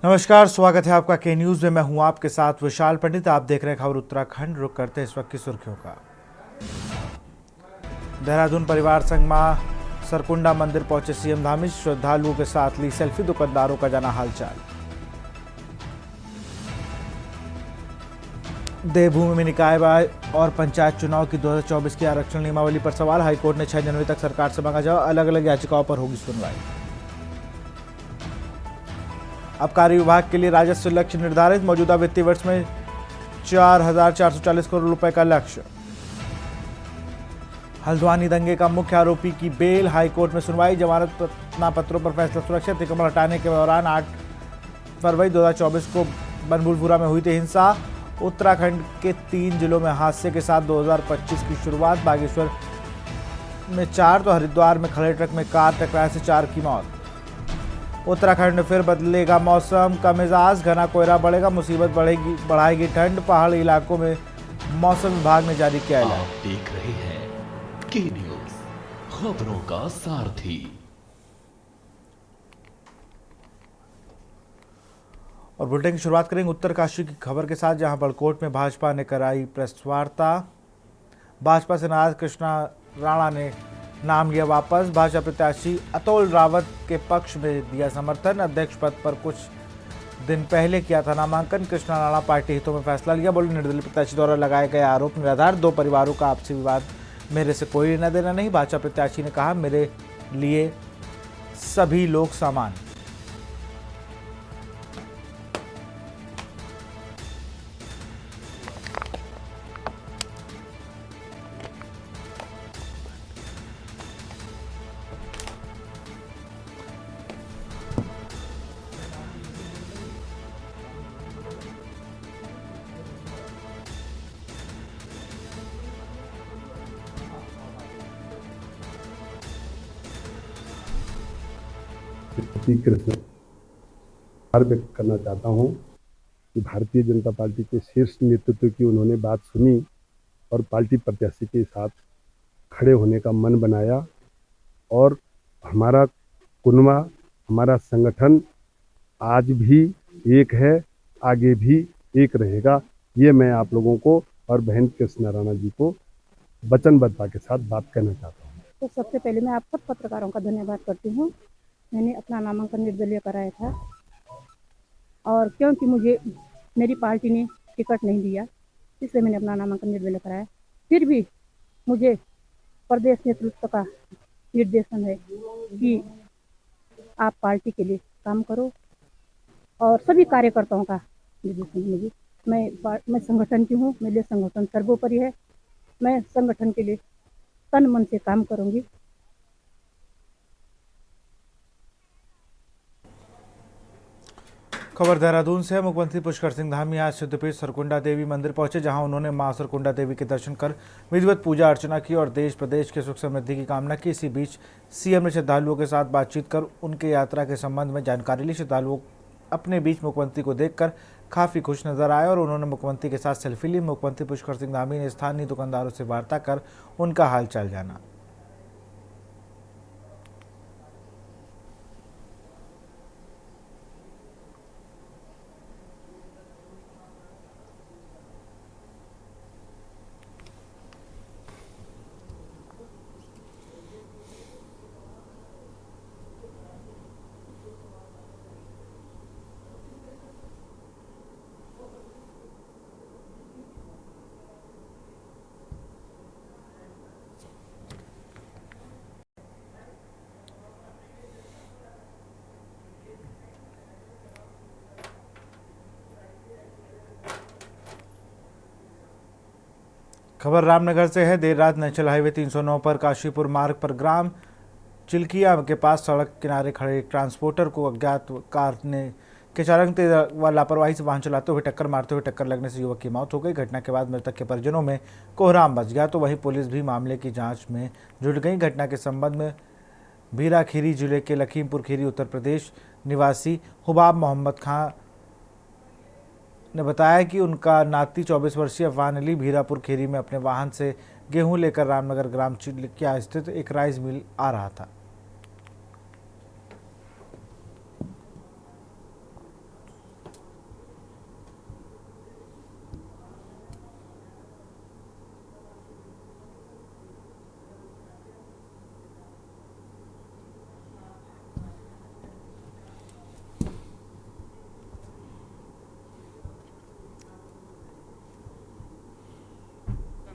नमस्कार, स्वागत है आपका के न्यूज में। मैं हूं आपके साथ विशाल पंडित। आप देख रहे हैं खबर उत्तराखंड। रुक करते हैं इस वक्त की सुर्खियों का। देहरादून परिवार संघ मां सरकुंडा मंदिर पहुंचे सीएम धामी। श्रद्धालुओं के साथ ली सेल्फी। दुकानदारों का जाना हालचाल। देवभूमि निकाय और पंचायत चुनाव की 2024 की आरक्षण नियमावली पर सवाल। हाईकोर्ट ने 6 जनवरी तक सरकार से मांगा जवाब। अलग अलग याचिकाओं पर होगी सुनवाई। आबकारी विभाग के लिए राजस्व लक्ष्य निर्धारित। मौजूदा वित्तीय वर्ष में 4,440 करोड़ रुपए का लक्ष्य। हल्द्वानी दंगे का मुख्य आरोपी की बेल। हाईकोर्ट में सुनवाई। जमानत पत्रों पर फैसला सुरक्षित। अतिक्रमण हटाने के दौरान 8 फरवरी 2024 को बनभूलपुरा में हुई थी हिंसा। उत्तराखंड के 3 जिलों में हादसे के साथ 2025 की शुरुआत। बागेश्वर में 4 तो हरिद्वार में खड़े ट्रक में कार टकराने से 4 की मौत। उत्तराखंड में फिर बदलेगा मौसम का मिजाज। घना कोहरा बढ़ेगा। मुसीबत बढ़ाएगी ठंड। पहाड़ी इलाकों में मौसम विभाग ने जारी किया अलर्ट। आप देख रहे हैं के न्यूज, खबरों का सारथी। और बुलेटिन की शुरुआत करेंगे उत्तरकाशी की खबर के साथ, जहां बड़कोट में भाजपा ने कराई प्रेस वार्ता। भाजपा से नाराज कृष्णा राणा ने नाम लिया वापस। भाजपा प्रत्याशी अतुल रावत के पक्ष में दिया समर्थन। अध्यक्ष पद पर कुछ दिन पहले किया था नामांकन। कृष्णा राणा पार्टी हितों में फैसला लिया। बोले, निर्दलीय प्रत्याशी द्वारा लगाए गए आरोप निराधार। 2 परिवारों का आपसी विवाद, मेरे से कोई लेना देना नहीं। भाजपा प्रत्याशी ने कहा, मेरे लिए सभी लोग समान। कृष्ण आभार व्यक्त करना चाहता हूं कि भारतीय जनता पार्टी के शीर्ष नेतृत्व की उन्होंने बात सुनी और पार्टी प्रत्याशी के साथ खड़े होने का मन बनाया। और हमारा कुनवा, हमारा संगठन आज भी एक है, आगे भी एक रहेगा। ये मैं आप लोगों को और बहन कृष्णा राणा जी को वचनबद्धता के साथ बात कहना चाहता हूँ। तो सबसे पहले मैं आप सब पत्रकारों का धन्यवाद करती हूँ। मैंने अपना नामांकन निर्दलीय कराया था और क्योंकि मुझे मेरी पार्टी ने टिकट नहीं दिया, इसलिए मैंने अपना नामांकन निर्दलीय कराया। फिर भी मुझे प्रदेश नेतृत्व का निर्देशन है कि आप पार्टी के लिए काम करो और सभी कार्यकर्ताओं का निर्देशन है मुझे। मैं संगठन की हूँ, मेरे लिए संगठन सर्वोपरि है। मैं संगठन के लिए तन मन से काम करूंगी। खबर देहरादून से। मुख्यमंत्री पुष्कर सिंह धामी आज सिद्धपीठ सरकुंडा देवी मंदिर पहुंचे, जहां उन्होंने मां सरकुंडा देवी के दर्शन कर विधिवत पूजा अर्चना की और देश प्रदेश के सुख समृद्धि की कामना की। इसी बीच सीएम ने श्रद्धालुओं के साथ बातचीत कर उनके यात्रा के संबंध में जानकारी ली। श्रद्धालुओं अपने बीच मुख्यमंत्री को देखकर काफी खुश नजर आए और उन्होंने मुख्यमंत्री के साथ सेल्फी ली। मुख्यमंत्री पुष्कर सिंह धामी ने स्थानीय दुकानदारों से वार्ता कर उनका हालचाल जाना। खबर रामनगर से है। देर रात नेशनल हाईवे 309 पर काशीपुर मार्ग पर ग्राम चिल्किया के पास सड़क किनारे खड़े एक ट्रांसपोर्टर को अज्ञात कार ने के चालक तेज व लापरवाही से वाहन चलाते हुए टक्कर मारते हुए टक्कर लगने से युवक की मौत हो गई। घटना के बाद मृतक के परिजनों में कोहराम मच गया, तो वहीं पुलिस भी मामले की जांच में जुट गई। घटना के संबंध में भीराखीरी जिले के लखीमपुर खीरी उत्तर प्रदेश निवासी हुबाब मोहम्मद खां ने बताया कि उनका नाती 24 वर्षीय अफवान अली भीरापुर खेरी में अपने वाहन से गेहूं लेकर रामनगर ग्राम चिल्किया स्थित एक राइस मिल आ रहा था।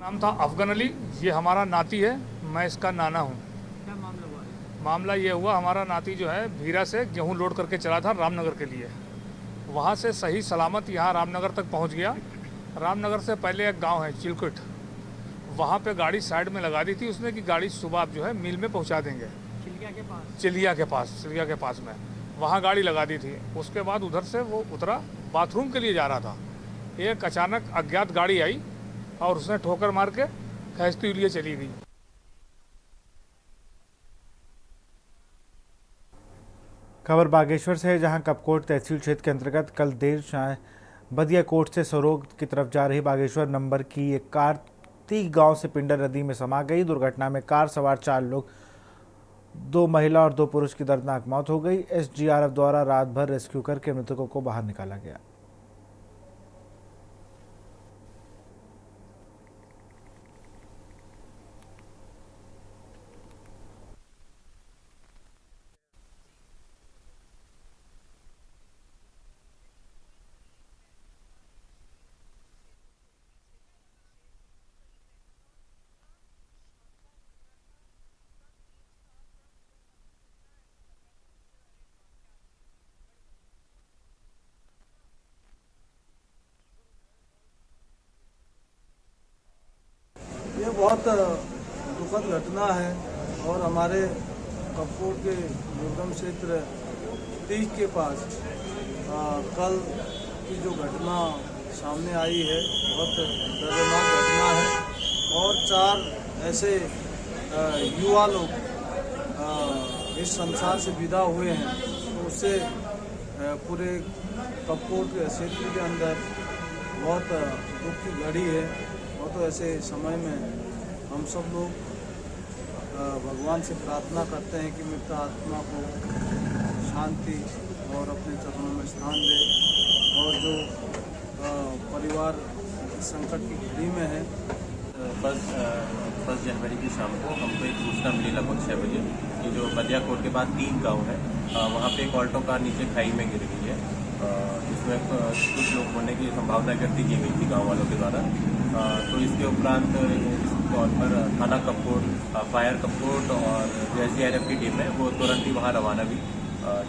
नाम था अफगन अली। ये हमारा नाती है, मैं इसका नाना हूँ। क्या मामला हुआ है? मामला ये हुआ, हमारा नाती जो है भीरा से गेहूं लोड करके चला था रामनगर के लिए। वहाँ से सही सलामत यहाँ रामनगर तक पहुँच गया। रामनगर से पहले एक गांव है चिलकुट, वहाँ पे गाड़ी साइड में लगा दी थी उसने कि गाड़ी सुबह आप जो है मिल में पहुँचा देंगे। चिल्किया के पास। चिलिया के पास में वहाँ गाड़ी लगा दी थी। उसके बाद उधर से वो उतरा, बाथरूम के लिए जा रहा था। एक अचानक अज्ञात गाड़ी आई और उसने ठोकर मार के खींचते हुए चली गई। खबर बागेश्वर से है, जहां कपकोट तहसील क्षेत्र के अंतर्गत कल देर शाम बदिया कोट से सरोग की तरफ जा रही बागेश्वर नंबर की एक कार तीग गांव से पिंडर नदी में समा गई। दुर्घटना में कार सवार 4 लोग, 2 महिला और 2 पुरुष की दर्दनाक मौत हो गई। एसडीआरएफ द्वारा रात भर रेस्क्यू करके मृतकों को बाहर निकाला गया। ये बहुत दुखद घटना है और हमारे कपकोट के दुर्गम क्षेत्र तीज के पास कल की जो घटना सामने आई है बहुत दर्दनाक घटना है और 4 ऐसे युवा लोग इस संसार से विदा हुए हैं। तो उससे पूरे कपकोट के क्षेत्र के अंदर बहुत दुख की घड़ी है। और तो ऐसे समय में हम सब लोग भगवान से प्रार्थना करते हैं कि मृत आत्मा को शांति और अपने चरणों में स्थान दे और जो परिवार संकट की घड़ी में है। फर्स्ट जनवरी की शाम को हमको एक सूचना मिली लगभग 6 बजे कि जो बदिया कोट के बाद 3 गांव है, वहाँ पे एक ऑल्टो कार नीचे खाई में गिर गई है, जिसमें कुछ लोग होने की संभावना व्यक्त की गई थी गांव वालों के द्वारा। तो इसके उपरांत इस तौर पर थाना कपकोट, फायर कपकोट और जो एसडीआरएफ की टीम है वो तुरंत ही वहाँ रवाना हुई।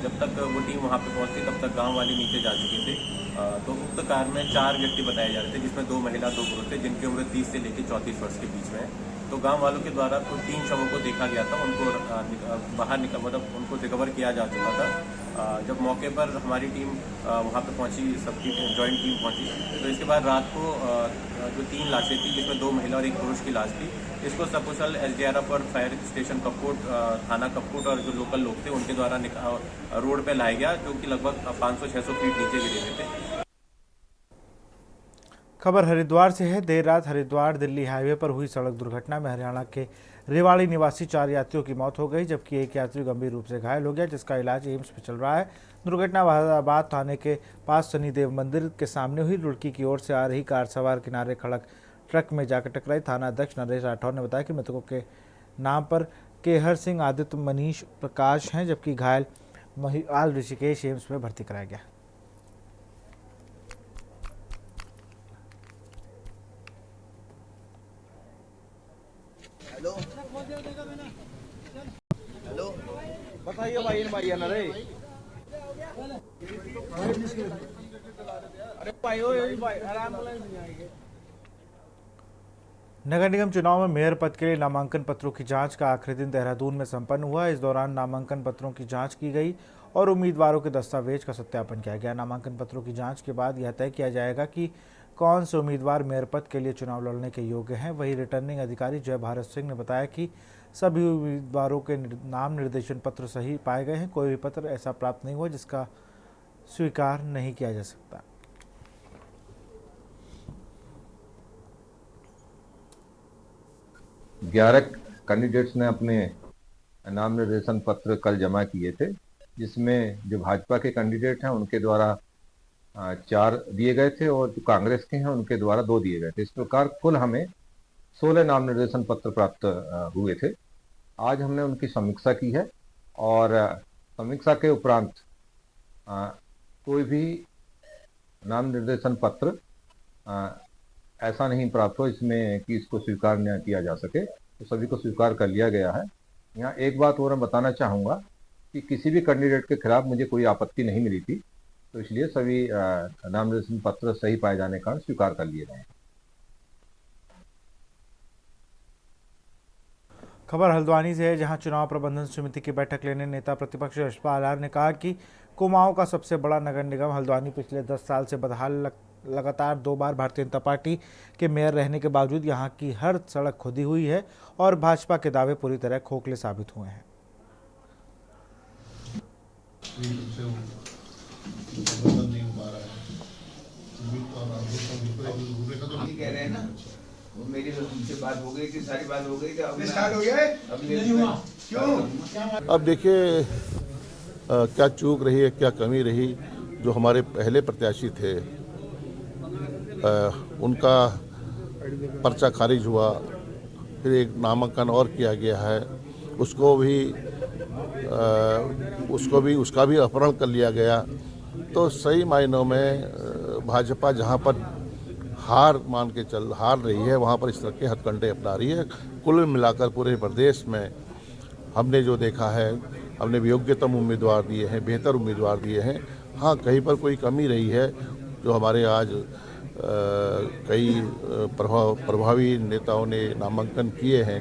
जब तक वो टीम वहाँ पे पहुँचती तब तक गांव वाले नीचे जा चुके थे। तो उक्त कार में 4 व्यक्ति बताए जा रहे थे, जिसमें 2 महिला 2 पुरुष थे, जिनकी उम्र 30 से लेकर 34 वर्ष के बीच में है। तो गांव वालों के द्वारा तो 3 शवों को देखा गया था, उनको बाहर मतलब उनको रिकवर किया जा चुका था। जब मौके पर हमारी टीम वहाँ पे पहुँची, सबकी जॉइंट टीम पहुँची, तो इसके बाद रात को जो 3 लाशें थी, जिसमें 2 महिला और 1 पुरुष की लाश थी, इसको सकुशल एसडीआरएफ और फायर स्टेशन कपकोट, थाना कपकोट और जो लोकल लोग थे उनके द्वारा रोड पे लाया गया, जो कि लगभग 500-600 फीट नीचे गिरे हुए थे। खबर हरिद्वार से है। देर रात हरिद्वार दिल्ली हाईवे पर हुई सड़क दुर्घटना में हरियाणा के रेवाड़ी निवासी 4 यात्रियों की मौत हो गई, जबकि एक यात्री गंभीर रूप से घायल हो गया, जिसका इलाज एम्स में चल रहा है। दुर्घटना वहादाबाद थाने के पास शनिदेव मंदिर के सामने हुई। रुड़की की ओर से आ रही कार सवार किनारे खड़क ट्रक में जाकर टकराई। थाना अध्यक्ष नरेश राठौर ने बताया कि मृतकों के नाम पर केहर सिंह, आदित्य, मनीष, प्रकाश हैं, जबकि घायल महिपाल ऋषिकेश एम्स में भर्ती कराया गया। हेलो बताइए भाई ना रे। अरे भाई आराम। नगर निगम चुनाव में मेयर पद के लिए नामांकन पत्रों की जांच का आखिरी दिन देहरादून में संपन्न हुआ। इस दौरान नामांकन पत्रों की जांच की गई और उम्मीदवारों के दस्तावेज का सत्यापन किया गया। नामांकन पत्रों की जांच के बाद यह तय किया जाएगा कि कौन से उम्मीदवार मेयर पद के लिए चुनाव लड़ने के योग्य हैं। वहीं रिटर्निंग अधिकारी जय भारत सिंह ने बताया कि सभी उम्मीदवारों के नाम निर्देशन पत्र सही पाए गए हैं। कोई भी पत्र ऐसा प्राप्त नहीं हुआ जिसका स्वीकार नहीं किया जा सकता। ग्यारह कैंडिडेट्स ने अपने नाम निर्देशन पत्र कल जमा किए थे, जिसमें जो भाजपा के कैंडिडेट हैं उनके द्वारा 4 दिए गए थे और जो कांग्रेस के हैं उनके द्वारा 2 दिए गए थे। इस प्रकार कुल हमें 16 नाम निर्देशन पत्र प्राप्त हुए थे। आज हमने उनकी समीक्षा की है और समीक्षा के उपरांत कोई भी नाम निर्देशन पत्र ऐसा नहीं प्राप्त हो इसमें कि इसको स्वीकार न किया जा सके, तो सभी को स्वीकार कर लिया गया है। यहाँ एक बात और मैं बताना चाहूँगा कि किसी भी कैंडिडेट के खिलाफ मुझे कोई आपत्ति नहीं मिली थी, तो इसलिए सभी नामनिर्देशन पत्र सही पाए जाने का स्वीकार कर लिए गए हैं। खबर हल्द्वानी से है, जहां चुनाव प्रबंधन समिति की बैठक लेने नेता प्रतिपक्ष यशपाल आर्य ने कहा कि कुमाऊं का सबसे बड़ा नगर निगम हल्द्वानी पिछले 10 साल से बदहाल, लगातार 2 बार भारतीय जनता पार्टी के मेयर रहने के बावजूद यहां की हर सड़क खुदी हुई है और भाजपा के दावे पूरी तरह खोखले साबित हुए हैं। कह रहे हैं ना, वो मेरी उनसे बात हो गई थी, सारी बात हो गई थी, अब स्टार्ट हो गया है, अब नहीं हुआ क्यों? अब देखिए क्या चूक रही है, क्या कमी रही। जो हमारे पहले प्रत्याशी थे उनका पर्चा खारिज हुआ, फिर एक नामांकन और किया गया है, उसका भी अपहरण कर लिया गया। तो सही मायनों में भाजपा जहां पर हार रही है, वहां पर इस तरह के हथकंडे अपना रही है। कुल मिलाकर पूरे प्रदेश में हमने जो देखा है, हमने योग्यतम उम्मीदवार दिए हैं, बेहतर उम्मीदवार दिए हैं। हाँ, कहीं पर कोई कमी रही है, जो हमारे आज कई प्रभावी नेताओं ने नामांकन किए हैं।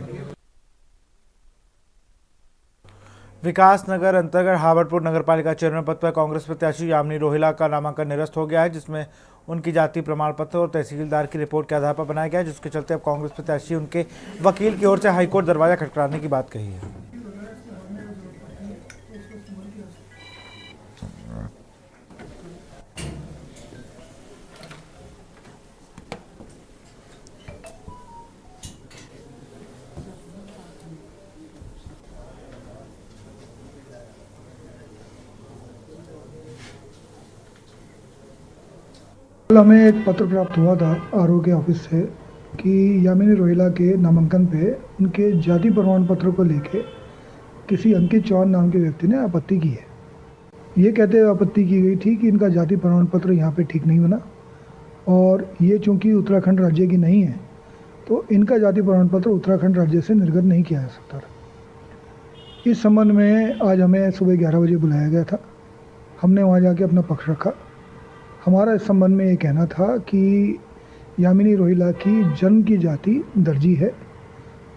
विकासनगर अंतर्गत हावड़पुर नगरपालिका चेयरमैन पद पर कांग्रेस प्रत्याशी यामिनी रोहिला का नामांकन निरस्त हो गया है, जिसमें उनकी जाति प्रमाण पत्र और तहसीलदार की रिपोर्ट के आधार पर बनाया गया है, जिसके चलते अब कांग्रेस प्रत्याशी उनके वकील की ओर से हाईकोर्ट दरवाजा खटखटाने की बात कही है। हमें एक पत्र प्राप्त हुआ था आरओ के ऑफिस से कि यामिनी रोहिला के नामांकन पे उनके जाति प्रमाण पत्र को लेके किसी अंकित चौहान नाम के व्यक्ति ने आपत्ति की है। ये कहते हुए आपत्ति की गई थी कि इनका जाति प्रमाण पत्र यहाँ पे ठीक नहीं बना और ये चूँकि उत्तराखंड राज्य की नहीं है तो इनका जाति प्रमाण पत्र उत्तराखंड राज्य से निर्गत नहीं किया जा सकता था। इस संबंध में आज हमें सुबह 11 बजे बुलाया गया था। हमने वहाँ जाके अपना पक्ष रखा। हमारा इस संबंध में ये कहना था कि यामिनी रोहिला की जन्म की जाति दर्जी है,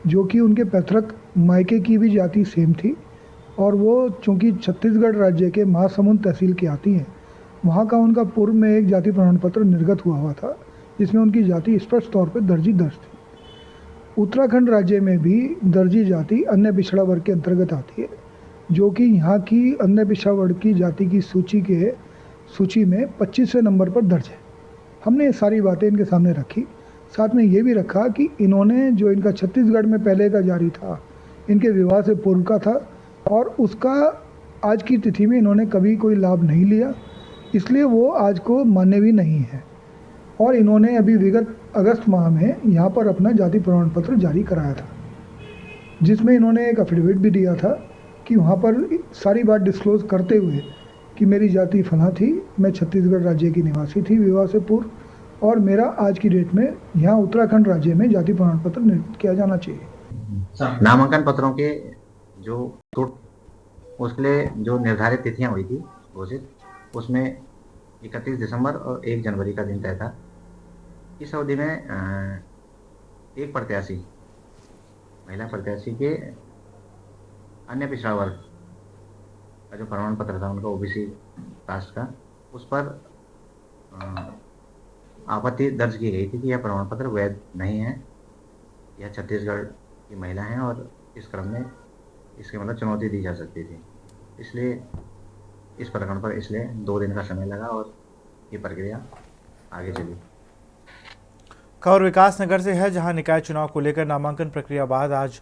जो कि उनके पैतृक मायके की भी जाति सेम थी और वो चूँकि छत्तीसगढ़ राज्य के महासमुंद तहसील की आती हैं, वहाँ का उनका पूर्व में एक जाति प्रमाण पत्र निर्गत हुआ था जिसमें उनकी जाति स्पष्ट तौर पर दर्जी दर्ज थी। उत्तराखंड राज्य में भी दर्जी जाति अन्य पिछड़ा वर्ग के अंतर्गत आती है, जो कि यहाँ की अन्य पिछड़ा वर्ग की जाति की सूची में 25वें नंबर पर दर्ज है। हमने ये सारी बातें इनके सामने रखी। साथ में ये भी रखा कि इन्होंने जो इनका छत्तीसगढ़ में पहले का जारी था, इनके विवाह से पूर्व का था और उसका आज की तिथि में इन्होंने कभी कोई लाभ नहीं लिया, इसलिए वो आज को मान्य भी नहीं है। और इन्होंने अभी विगत अगस्त माह में यहाँ पर अपना जाति प्रमाण पत्र जारी कराया था, जिसमें इन्होंने एक एफिडेविट भी दिया था कि वहाँ पर सारी बात डिस्क्लोज करते हुए कि मेरी जाति फला थी, मैं छत्तीसगढ़ राज्य की निवासी थी विवाह से पूर्व और मेरा आज की डेट में यहाँ उत्तराखंड राज्य में जाति प्रमाण पत्र निर्गत किया जाना चाहिए। नामांकन पत्रों के जो उसके लिए जो निर्धारित तिथियां हुई थी घोषित, उसमें 31 दिसंबर और 1 जनवरी का दिन तय था। इस अवधि में एक प्रत्याशी, महिला प्रत्याशी के अन्य पिछड़ा वर्ग का जो प्रमाण पत्र था उनका ओबीसी कास्ट का, उस पर आपत्ति दर्ज की गई थी कि यह प्रमाण पत्र वैध नहीं है, यह छत्तीसगढ़ की महिला हैं और इस क्रम में इसके मतलब चुनौती दी जा सकती थी। इसलिए इस प्रकरण पर 2 दिन का समय लगा और ये प्रक्रिया आगे चली। खबर विकासनगर से है, जहां निकाय चुनाव को लेकर नामांकन प्रक्रिया बाद आज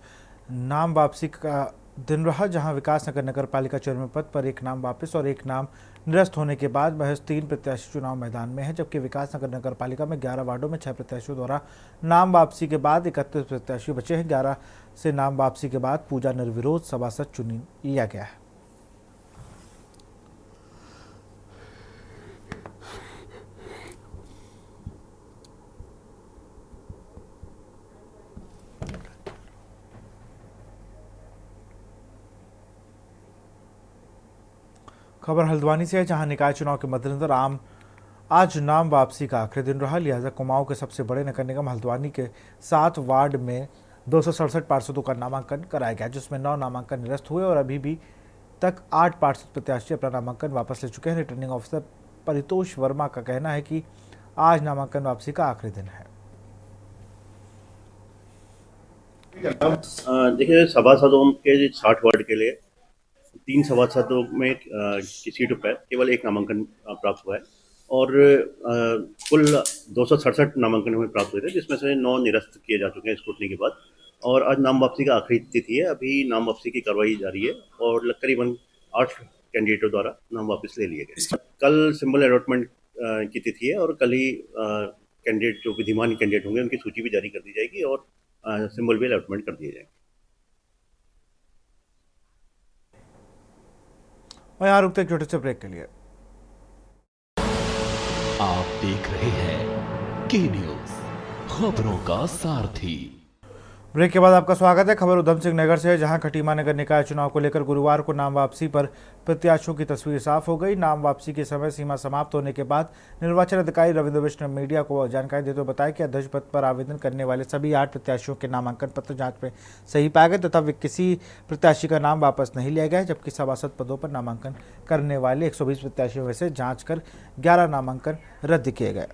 नाम वापसी का दिन रहा, जहां विकासनगर नगर पालिका चेयरमैन पद पर एक नाम वापस और एक नाम निरस्त होने के बाद महज 3 प्रत्याशी चुनाव मैदान में हैं, जबकि विकासनगर नगर पालिका में 11 वार्डों में 6 प्रत्याशियों द्वारा नाम वापसी के बाद 31 प्रत्याशी बचे हैं। 11 से नाम वापसी के बाद पूजा निर्विरोध सभासद चुन लिया गया है। खबर हल्द्वानी से है, जहां निकाय चुनाव के मद्देनजर आज नाम वापसी का आखिरी दिन रहा। लिहाजा कुमाऊं के सबसे बड़े नगर निगम हल्द्वानी के 7 वार्ड में 267 पार्षदों का नामांकन कराया गया, जिसमें 9 नामांकन निरस्त हुए और अभी भी तक 8 पार्षद प्रत्याशी अपना नामांकन वापस ले चुके हैं। रिटर्निंग ऑफिसर परितोष वर्मा का कहना है कि आज नामांकन वापसी का आखिरी दिन है। देखिए, सभासदों के 60 वार्ड के लिए 3 सभासदों में की सीट पर केवल 1 नामांकन प्राप्त हुआ है और कुल 267 नामांकन हमें प्राप्त हुए थे, जिसमें से 9 निरस्त किए जा चुके हैं स्क्रूटनी के बाद। और आज नाम वापसी का आखिरी तिथि है। अभी नाम वापसी की कार्रवाई जारी है और करीबन 8 कैंडिडेटों द्वारा नाम वापस ले लिए गए। कल सिंबल अलॉटमेंट की तिथि है और कल ही कैंडिडेट जो विधिमान कैंडिडेट होंगे उनकी सूची भी जारी कर दी जाएगी और सिंबल भी अलॉटमेंट कर दिए जाएंगे। और यहाँ रुकते एक छोटे से ब्रेक के लिए। आप देख रहे हैं के न्यूज, खबरों का सारथी। ब्रेक के बाद आपका स्वागत है। खबर उधम सिंह नगर से है, जहां खटीमा नगर निकाय चुनाव को लेकर गुरुवार को नाम वापसी पर प्रत्याशियों की तस्वीर साफ हो गई। नाम वापसी की समय सीमा समाप्त होने के बाद निर्वाचन अधिकारी रविंद्र बिष्ट ने मीडिया को जानकारी देते हुए बताया कि अध्यक्ष पद पर आवेदन करने वाले सभी 8 प्रत्याशियों के नामांकन पत्र जांच में सही पाए गए तथा किसी प्रत्याशी का नाम वापस नहीं लिया गया, जबकि सभासद पदों पर नामांकन करने वाले 120 प्रत्याशियों में से जाँच कर 11 नामांकन रद्द किए गए।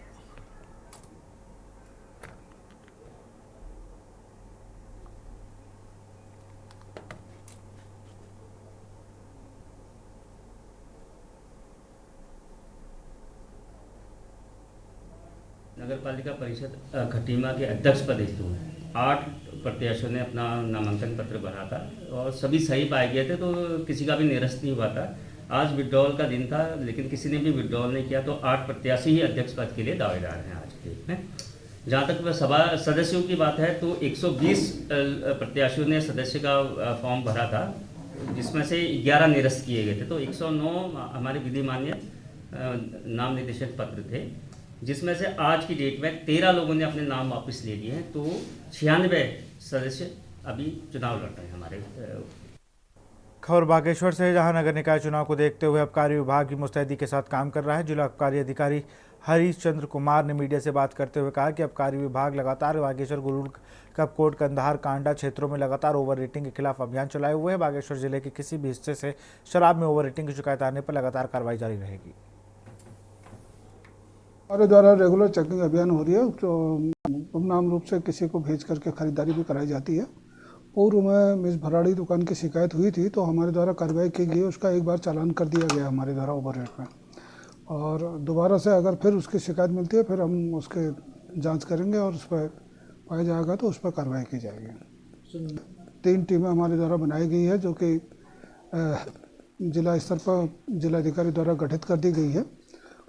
नगर पालिका परिषद खटीमा के अध्यक्ष पद हेतु 8 प्रत्याशियों ने अपना नामांकन पत्र भरा था और सभी सही पाए गए थे, तो किसी का भी निरस्त नहीं हुआ था। आज विड्रॉल का दिन था, लेकिन किसी ने भी विड्रॉल नहीं किया, तो 8 प्रत्याशी ही अध्यक्ष पद के लिए दावेदार हैं आज के डेट में। जहाँ तक वह सभा सदस्यों की बात है तो 120 प्रत्याशियों ने सदस्य का फॉर्म भरा था, जिसमें से 11 निरस्त किए गए थे। तो 109 हमारे विधिमान्य नाम निर्देशन पत्र थे, जिसमें से आज की डेट में 13 लोगों ने अपने नाम वापस ले लिए हैं। तो 96 सदस्य अभी चुनाव लड़ रहे हैं हमारे। खबर बागेश्वर से, जहां नगर निकाय चुनाव को देखते हुए आबकारी विभाग की मुस्तैदी के साथ काम कर रहा है। जिला आबकारी अधिकारी हरीश चंद्र कुमार ने मीडिया से बात करते हुए कहा कि आबकारी विभाग लगातार बागेश्वर, गुरूर, कपकोट, कंधार, कांडा क्षेत्रों में लगातार ओवर रेटिंग के खिलाफ अभियान चलाए हुए हैं। बागेश्वर जिले के किसी भी हिस्से से शराब में ओवर रेटिंग की शिकायत आने पर लगातार कार्रवाई जारी रहेगी। हमारे द्वारा रेगुलर चेकिंग अभियान हो रही है, तो गुमनाम रूप से किसी को भेज करके खरीदारी भी कराई जाती है। पूर्व में मिस भराड़ी दुकान की शिकायत हुई थी, तो हमारे द्वारा कार्रवाई की गई, उसका एक बार चालान कर दिया गया हमारे द्वारा ओवर रेट में। और दोबारा से अगर फिर उसकी शिकायत मिलती है, फिर हम उसके जांच करेंगे और उस पर पाया जाएगा तो उस पर कार्रवाई की जाएगी। 3 टीमें हमारे द्वारा बनाई गई है, जो कि जिला स्तर पर जिलाधिकारी द्वारा गठित कर दी गई है।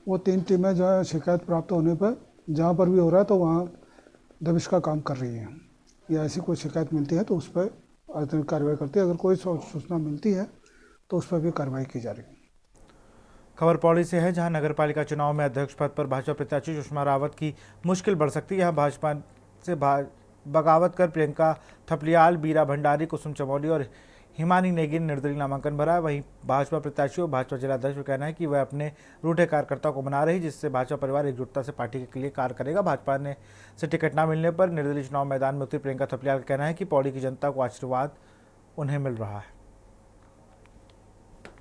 वो 3 टीमें जो है शिकायत प्राप्त होने पर जहाँ पर भी हो रहा है तो वहाँ दबिश का काम कर रही हैं, या ऐसी कोई शिकायत मिलती है तो उस पर कार्रवाई करती है। अगर कोई सूचना मिलती है तो उस पर भी कार्रवाई की जा रही है। खबर पौड़ी से है, जहां नगर पालिका चुनाव में अध्यक्ष पद पर भाजपा प्रत्याशी सुषमा रावत की मुश्किल बढ़ सकती है। यहाँ भाजपा से बगावत कर प्रियंका थपलियाल, बीरा भंडारी, कुसुम चमोली और हिमानी नेगी ने निर्दलीय नामांकन भरा है। वहीं भाजपा प्रत्याशी और भाजपा जिलाध्यक्ष का कहना है कि वह अपने रूठे कार्यकर्ताओं को मना रही, जिससे भाजपा परिवार एकजुटता से पार्टी के लिए कार्य करेगा। भाजपा ने से टिकट न मिलने पर निर्दलीय चुनाव मैदान में उतरी प्रियंका थपलियाल का कहना है कि पौड़ी की जनता को आशीर्वाद उन्हें मिल रहा है।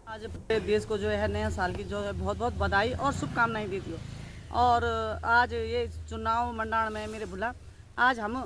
आज पूरे देश को जो है नए साल की जो है बहुत बहुत बधाई और शुभकामनाएं देती हूँ। और आज ये चुनाव मंडाण में मेरे भुला, आज हम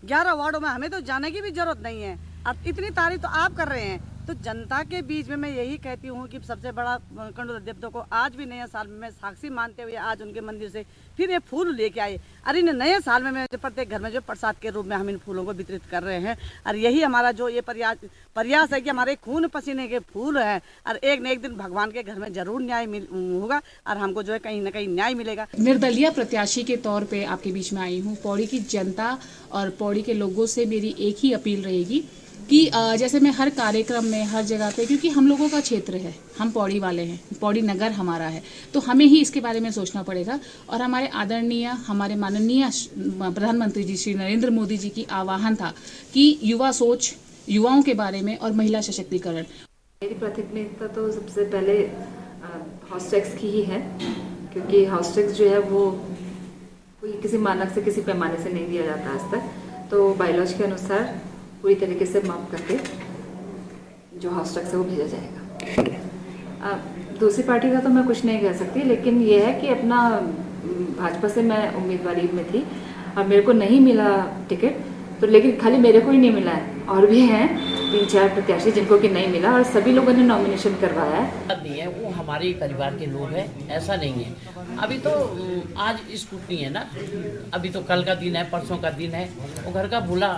11 वार्डों में हमें तो जाने की भी जरूरत नहीं है। अब इतनी तारीफ तो आप कर रहे हैं, तो जनता के बीच में मैं यही कहती हूँ कि सबसे बड़ा कंडोला देवता को आज भी नए साल में मैं साक्षी मानते हुए आज उनके मंदिर से फिर ये फूल लेके आए। अरे इन नए साल में मैं प्रत्येक घर में जो प्रसाद के रूप में हम इन फूलों को वितरित कर रहे हैं। और यही हमारा जो ये प्रयास है कि हमारे खून पसीने के फूल हैं, और एक न एक दिन भगवान के घर में जरूर न्याय होगा और हमको जो है कहीं ना कहीं न्याय मिलेगा। निर्दलीय प्रत्याशी के तौर पे आपके बीच में आई हूँ। पौड़ी की जनता और पौड़ी के लोगों से मेरी एक ही अपील रहेगी कि जैसे मैं हर कार्यक्रम में हर जगह पे, क्योंकि हम लोगों का क्षेत्र है, हम पौड़ी वाले हैं, पौड़ी नगर हमारा है, तो हमें ही इसके बारे में सोचना पड़ेगा। और हमारे आदरणीय, हमारे माननीय प्रधानमंत्री जी श्री नरेंद्र मोदी जी की आह्वान था कि युवा सोच, युवाओं के बारे में और महिला सशक्तिकरण। मेरी प्राथमिकता तो सबसे पहले हाउस टैक्स की ही है, क्योंकि हाउस टैक्स जो है वो कोई किसी मानक से किसी पैमाने से नहीं दिया जाता आज तक। तो बायलॉज के अनुसार पूरी तरीके से माप करके जो हाउस टैक्स है वो भेजा जाएगा। दूसरी पार्टी का तो मैं कुछ नहीं कह सकती, लेकिन ये है कि अपना भाजपा से मैं उम्मीदवारी में थी और मेरे को नहीं मिला टिकट, तो लेकिन खाली मेरे को ही नहीं मिला है, और भी हैं 3-4 प्रत्याशी जिनको कि नहीं मिला और सभी लोगों ने नॉमिनेशन करवाया है। नहीं है, वो हमारे परिवार के लोग हैं, ऐसा नहीं है। अभी तो आज स्कूटनी है ना, अभी तो कल का दिन है, परसों का दिन है। वो घर का भूला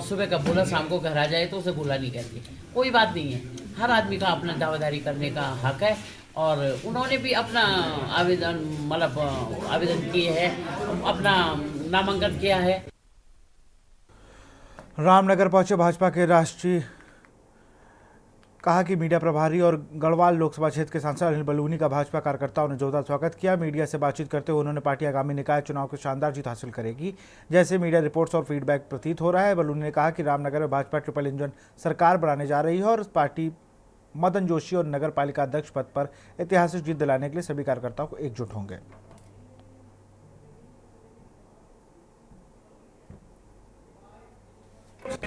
सुबह का भूला शाम को घर आ जाए तो उसे भूला नहीं कहती। कोई बात नहीं है, हर आदमी का अपना दावेदारी करने का हक है और उन्होंने भी अपना आवेदन किए है, अपना नामांकन किया है। रामनगर पहुंचे भाजपा के राष्ट्रीय कहा कि मीडिया प्रभारी और गढ़वाल लोकसभा क्षेत्र के सांसद अनिल बलूनी का भाजपा कार्यकर्ताओं ने जोरदार स्वागत किया। मीडिया से बातचीत करते हुए उन्होंने पार्टी आगामी निकाय चुनाव की शानदार जीत हासिल करेगी, जैसे मीडिया रिपोर्ट्स और फीडबैक प्रतीत हो रहा है। बलूनी ने कहा कि रामनगर में भाजपा ट्रिपल इंजन सरकार बनाने जा रही है और पार्टी मदन जोशी और नगर पालिका अध्यक्ष पद पर ऐतिहासिक जीत दिलाने के लिए सभी कार्यकर्ताओं को एकजुट होंगे।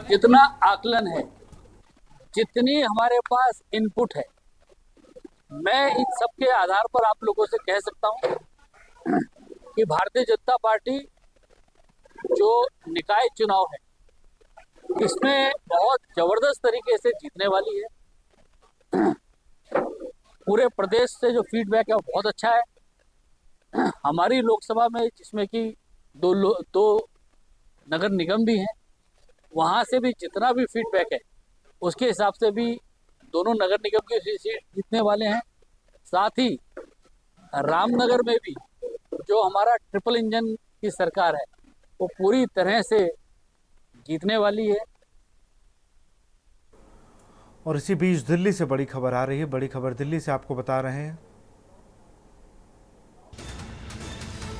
जितना आकलन है, जितनी हमारे पास इनपुट है, मैं इन सब के आधार पर आप लोगों से कह सकता हूं कि भारतीय जनता पार्टी जो निकाय चुनाव है इसमें बहुत जबरदस्त तरीके से जीतने वाली है। पूरे प्रदेश से जो फीडबैक है वो बहुत अच्छा है। हमारी लोकसभा में जिसमें कि दो नगर निगम भी हैं, वहाँ से भी जितना भी फीडबैक है उसके हिसाब से भी दोनों नगर निगम की सीट जीतने वाले हैं। साथ ही रामनगर में भी जो हमारा ट्रिपल इंजन की सरकार है वो पूरी तरह से जीतने वाली है। और इसी बीच दिल्ली से बड़ी खबर आ रही है। बड़ी खबर दिल्ली से आपको बता रहे हैं,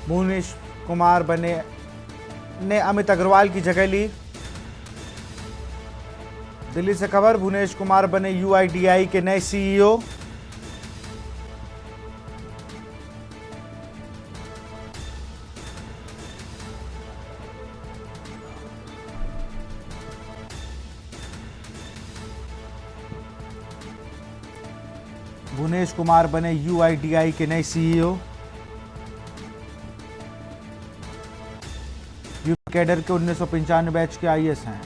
भुवनेश कुमार बने ने अमित अग्रवाल की जगह ली। दिल्ली से खबर, भुवनेश कुमार बने यूआईडीआई के नए सीईओ। भुवनेश कुमार बने यूआईडीआई के नए सीईओ। यूपी कैडर के 1995 बैच के आईएएस हैं।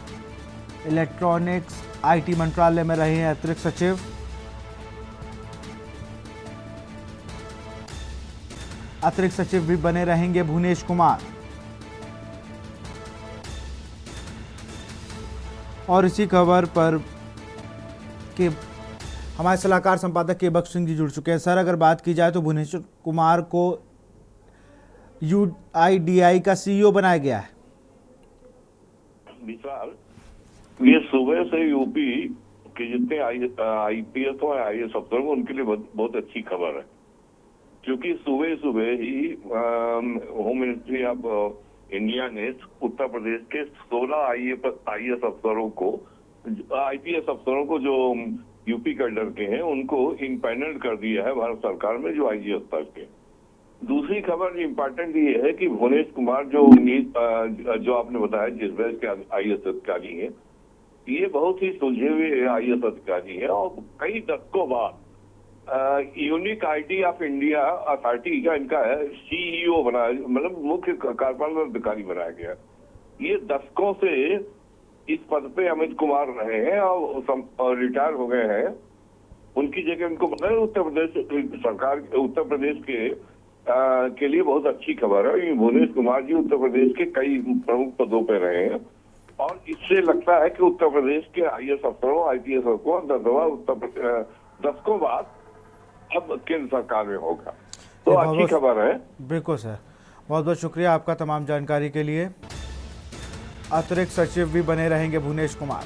इलेक्ट्रॉनिक्स आईटी मंत्रालय में रहे हैं अतिरिक्त सचिव। अतिरिक्त सचिव भी बने रहेंगे भुवनेश कुमार। और इसी खबर पर के हमारे सलाहकार संपादक के बख्श सिंह जी जुड़ चुके हैं। सर, अगर बात की जाए तो भुवनेश कुमार को यूआईडीआई का सीईओ बनाया गया है। विशाल, ये सुबह से यूपी के जितने आईपीएस और आईएएस अफसर हैं उनके लिए बहुत अच्छी खबर है, क्योंकि सुबह ही होम मिनिस्ट्री ऑफ इंडिया ने उत्तर प्रदेश के 16 आईएएस अफसरों को, आईपीएस अफसरों को जो यूपी कैडर के हैं उनको इम्पैनल कर दिया है भारत सरकार में, जो आईएएस स्तर के। दूसरी खबर इम्पोर्टेंट ये है कि भुवनेश कुमार जो आपने बताया जिस बैच के आईएएस अधिकारी हैं, ये बहुत ही सुलझे हुए आईएएस अधिकारी है और कई दशकों बाद unique IT of India authority का इनका है सीईओ बनाया, मतलब मुख्य कार्यपालक अधिकारी बनाया गया। ये दशकों से इस पद पे अमित कुमार रहे हैं और रिटायर हो गए हैं। उनकी जगह उनको पता है उत्तर प्रदेश सरकार, उत्तर प्रदेश के लिए बहुत अच्छी खबर है। भुवनेश कुमार जी उत्तर प्रदेश के कई प्रमुख पदों पे रहे हैं और इससे लगता है कि उत्तर प्रदेश के आईएएस अफसरों, आईपीएस अफसरों दशकों बाद अब केंद्र सरकार में होगा, तो अच्छी खबर है। बिल्कुल सर, बहुत बहुत शुक्रिया आपका तमाम जानकारी के लिए। अतिरिक्त सचिव भी बने रहेंगे भुवनेश कुमार।